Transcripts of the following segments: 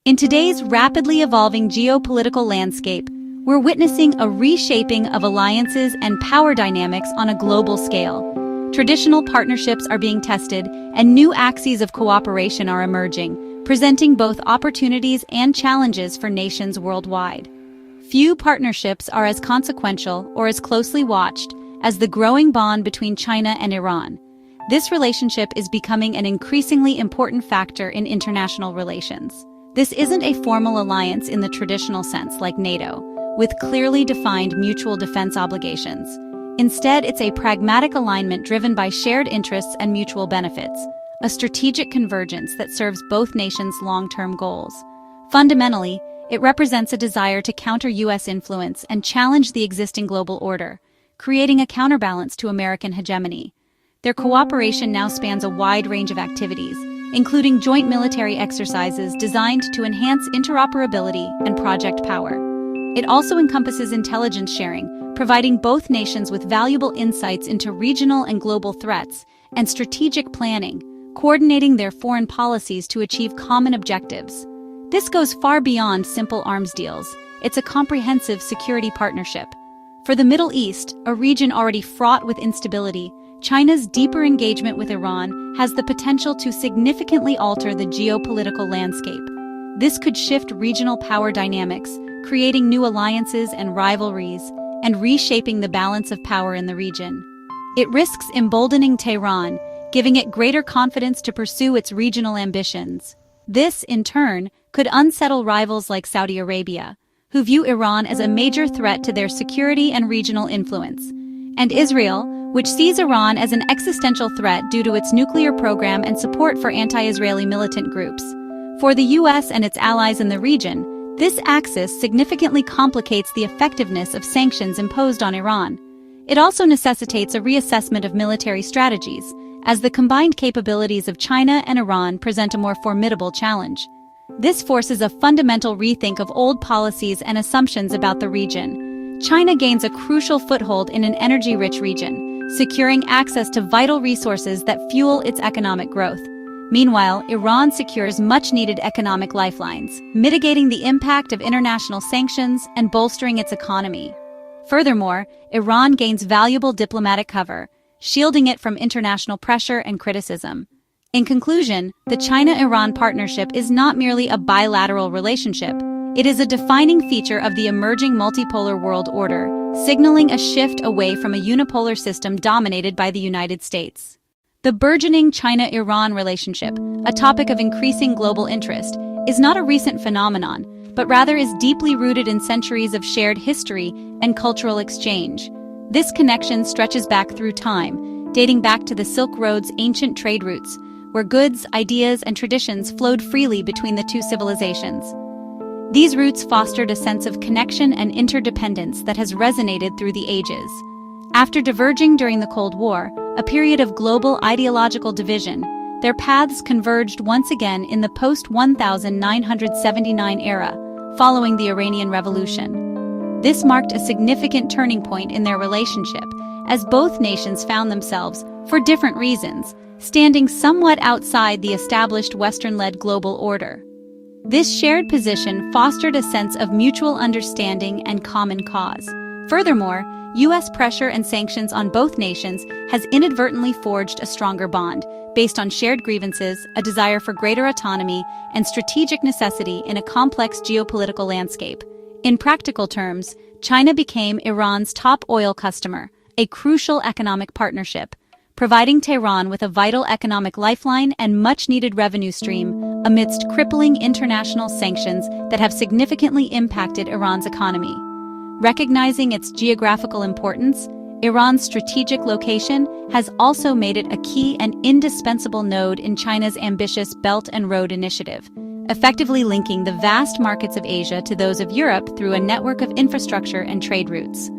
In today's rapidly evolving geopolitical landscape, we're witnessing a reshaping of alliances and power dynamics on a global scale. Traditional partnerships are being tested, and new axes of cooperation are emerging, presenting both opportunities and challenges for nations worldwide. Few partnerships are as consequential or as closely watched as the growing bond between China and Iran. This relationship is becoming an increasingly important factor in international relations. This isn't a formal alliance in the traditional sense like NATO, with clearly defined mutual defense obligations. Instead, it's a pragmatic alignment driven by shared interests and mutual benefits, a strategic convergence that serves both nations' long-term goals. Fundamentally, it represents a desire to counter U.S. influence and challenge the existing global order, creating a counterbalance to American hegemony. Their cooperation now spans a wide range of activities, including joint military exercises designed to enhance interoperability and project power. It also encompasses intelligence sharing, providing both nations with valuable insights into regional and global threats, and strategic planning, coordinating their foreign policies to achieve common objectives. This goes far beyond simple arms deals. It's a comprehensive security partnership. For the Middle East, a region already fraught with instability, China's deeper engagement with Iran has the potential to significantly alter the geopolitical landscape. This could shift regional power dynamics, creating new alliances and rivalries, and reshaping the balance of power in the region. It risks emboldening Tehran, giving it greater confidence to pursue its regional ambitions. This, in turn, could unsettle rivals like Saudi Arabia, who view Iran as a major threat to their security and regional influence, and Israel, which sees Iran as an existential threat due to its nuclear program and support for anti-Israeli militant groups. For the U.S. and its allies in the region, this axis significantly complicates the effectiveness of sanctions imposed on Iran. It also necessitates a reassessment of military strategies, as the combined capabilities of China and Iran present a more formidable challenge. This forces a fundamental rethink of old policies and assumptions about the region. China gains a crucial foothold in an energy-rich region, securing access to vital resources that fuel its economic growth. Meanwhile, Iran secures much-needed economic lifelines, mitigating the impact of international sanctions and bolstering its economy. Furthermore, Iran gains valuable diplomatic cover, shielding it from international pressure and criticism. In conclusion, the China-Iran partnership is not merely a bilateral relationship. It is a defining feature of the emerging multipolar world order, signaling a shift away from a unipolar system dominated by the United States. The burgeoning China-Iran relationship, a topic of increasing global interest, is not a recent phenomenon, but rather is deeply rooted in centuries of shared history and cultural exchange. This connection stretches back through time, dating back to the Silk Road's ancient trade routes, where goods, ideas, and traditions flowed freely between the two civilizations. These roots fostered a sense of connection and interdependence that has resonated through the ages. After diverging during the Cold War, a period of global ideological division, their paths converged once again in the post-1979 era, following the Iranian Revolution. This marked a significant turning point in their relationship, as both nations found themselves, for different reasons, standing somewhat outside the established Western-led global order. This shared position fostered a sense of mutual understanding and common cause. Furthermore, U.S. pressure and sanctions on both nations has inadvertently forged a stronger bond, based on shared grievances, a desire for greater autonomy, and strategic necessity in a complex geopolitical landscape. In practical terms, China became Iran's top oil customer, a crucial economic partnership, providing Tehran with a vital economic lifeline and much-needed revenue stream amidst crippling international sanctions that have significantly impacted Iran's economy. Recognizing its geographical importance, Iran's strategic location has also made it a key and indispensable node in China's ambitious Belt and Road Initiative, effectively linking the vast markets of Asia to those of Europe through a network of infrastructure and trade routes.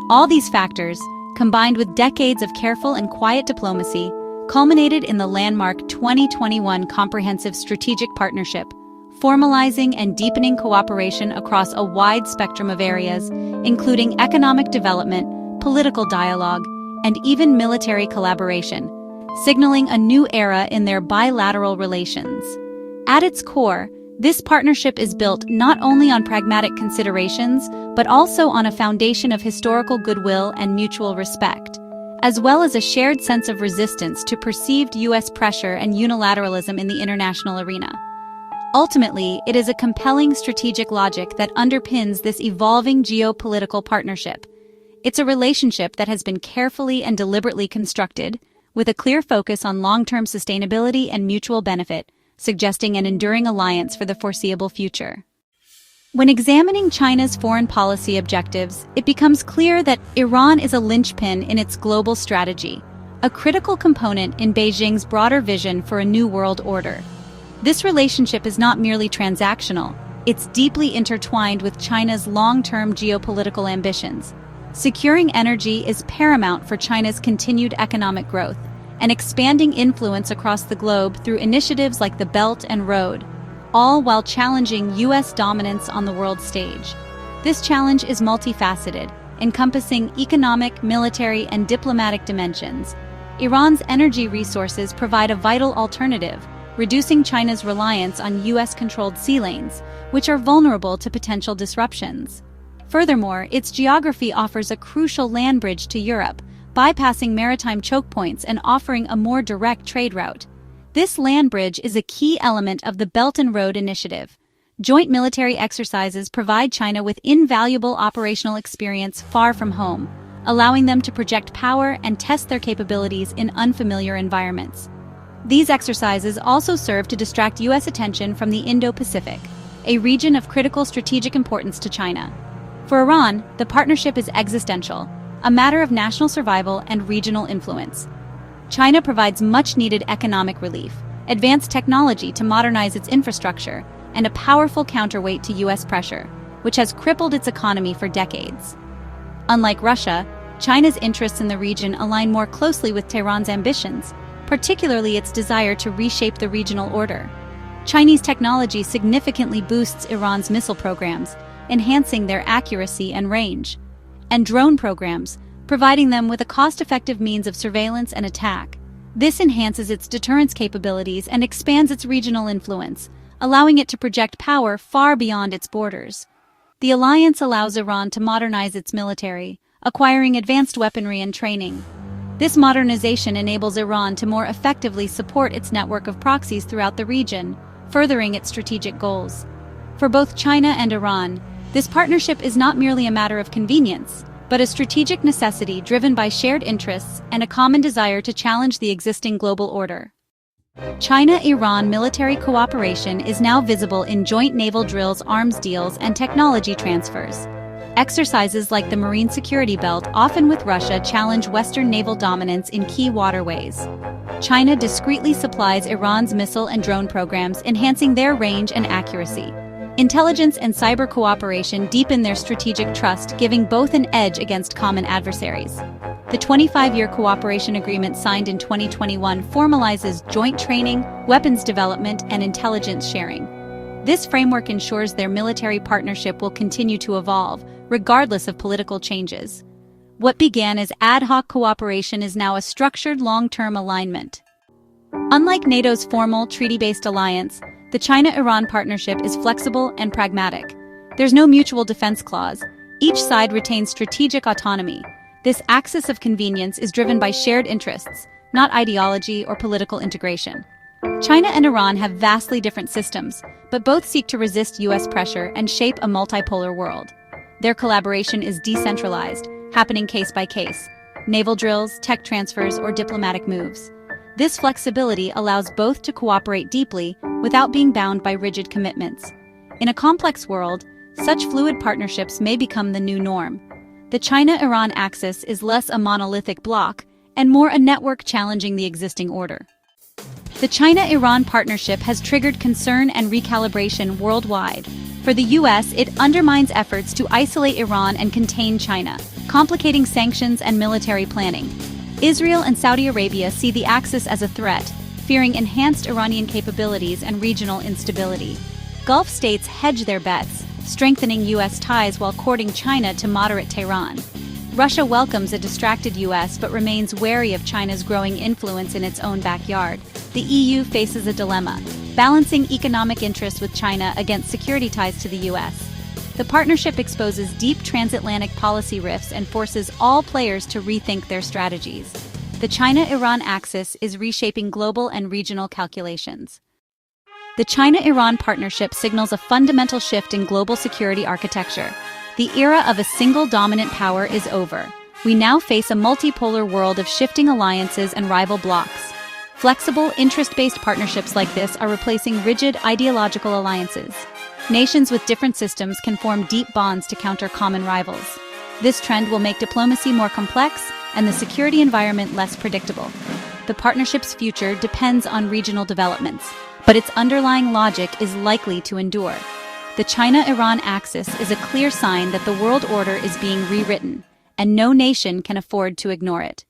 All these factors, combined with decades of careful and quiet diplomacy, culminated in the landmark 2021 Comprehensive Strategic Partnership, formalizing and deepening cooperation across a wide spectrum of areas, including economic development, political dialogue, and even military collaboration, signaling a new era in their bilateral relations. At its core, This partnership is built not only on pragmatic considerations, but also on a foundation of historical goodwill and mutual respect, as well as a shared sense of resistance to perceived U.S. pressure and unilateralism in the international arena. Ultimately, it is a compelling strategic logic that underpins this evolving geopolitical partnership. It's a relationship that has been carefully and deliberately constructed, with a clear focus on long-term sustainability and mutual benefit, suggesting an enduring alliance for the foreseeable future. When examining China's foreign policy objectives, it becomes clear that Iran is a linchpin in its global strategy, a critical component in Beijing's broader vision for a new world order. This relationship is not merely transactional, it's deeply intertwined with China's long-term geopolitical ambitions. Securing energy is paramount for China's continued economic growth and expanding influence across the globe through initiatives like the Belt and Road, all while challenging U.S. dominance on the world stage. This challenge is multifaceted, encompassing economic, military, and diplomatic dimensions. Iran's energy resources provide a vital alternative, reducing China's reliance on U.S.-controlled sea lanes, which are vulnerable to potential disruptions. Furthermore, its geography offers a crucial land bridge to Europe, bypassing maritime choke points and offering a more direct trade route. This land bridge is a key element of the Belt and Road Initiative. Joint military exercises provide China with invaluable operational experience far from home, allowing them to project power and test their capabilities in unfamiliar environments. These exercises also serve to distract U.S. attention from the Indo-Pacific, a region of critical strategic importance to China. For Iran, the partnership is existential, a matter of national survival and regional influence. China provides much-needed economic relief, advanced technology to modernize its infrastructure, and a powerful counterweight to U.S. pressure, which has crippled its economy for decades. Unlike Russia, China's interests in the region align more closely with Tehran's ambitions, particularly its desire to reshape the regional order. Chinese technology significantly boosts Iran's missile programs, enhancing their accuracy and range, and drone programs, providing them with a cost-effective means of surveillance and attack. This enhances its deterrence capabilities and expands its regional influence, allowing it to project power far beyond its borders. The alliance allows Iran to modernize its military, acquiring advanced weaponry and training. This modernization enables Iran to more effectively support its network of proxies throughout the region, furthering its strategic goals. For both China and Iran, this partnership is not merely a matter of convenience, but a strategic necessity driven by shared interests and a common desire to challenge the existing global order. China-Iran military cooperation is now visible in joint naval drills, arms deals, and technology transfers. Exercises like the Marine Security Belt, often with Russia, challenge Western naval dominance in key waterways. China discreetly supplies Iran's missile and drone programs, enhancing their range and accuracy. Intelligence and cyber cooperation deepen their strategic trust, giving both an edge against common adversaries. The 25-year cooperation agreement signed in 2021 formalizes joint training, weapons development, and intelligence sharing. This framework ensures their military partnership will continue to evolve, regardless of political changes. What began as ad hoc cooperation is now a structured long-term alignment. Unlike NATO's formal, treaty-based alliance, the China-Iran partnership is flexible and pragmatic. There's no mutual defense clause. Each side retains strategic autonomy. This axis of convenience is driven by shared interests, not ideology or political integration. China and Iran have vastly different systems, but both seek to resist U.S. pressure and shape a multipolar world. Their collaboration is decentralized, happening case by case: naval drills, tech transfers, or diplomatic moves. This flexibility allows both to cooperate deeply without being bound by rigid commitments. In a complex world, such fluid partnerships may become the new norm. The China-Iran axis is less a monolithic bloc and more a network challenging the existing order. The China-Iran partnership has triggered concern and recalibration worldwide. For the U.S., it undermines efforts to isolate Iran and contain China, complicating sanctions and military planning. Israel and Saudi Arabia see the axis as a threat, fearing enhanced Iranian capabilities and regional instability. Gulf states hedge their bets, strengthening U.S. ties while courting China to moderate Tehran. Russia welcomes a distracted U.S. but remains wary of China's growing influence in its own backyard. The EU faces a dilemma. balancing economic interests with China against security ties to the U.S. The partnership exposes deep transatlantic policy rifts and forces all players to rethink their strategies. The China-Iran axis is reshaping global and regional calculations. The China-Iran partnership signals a fundamental shift in global security architecture. The era of a single dominant power is over. We now face a multipolar world of shifting alliances and rival blocs. Flexible, interest-based partnerships like this are replacing rigid, ideological alliances. Nations with different systems can form deep bonds to counter common rivals. This trend will make diplomacy more complex and the security environment less predictable. The partnership's future depends on regional developments, but its underlying logic is likely to endure. The China-Iran axis is a clear sign that the world order is being rewritten, and no nation can afford to ignore it.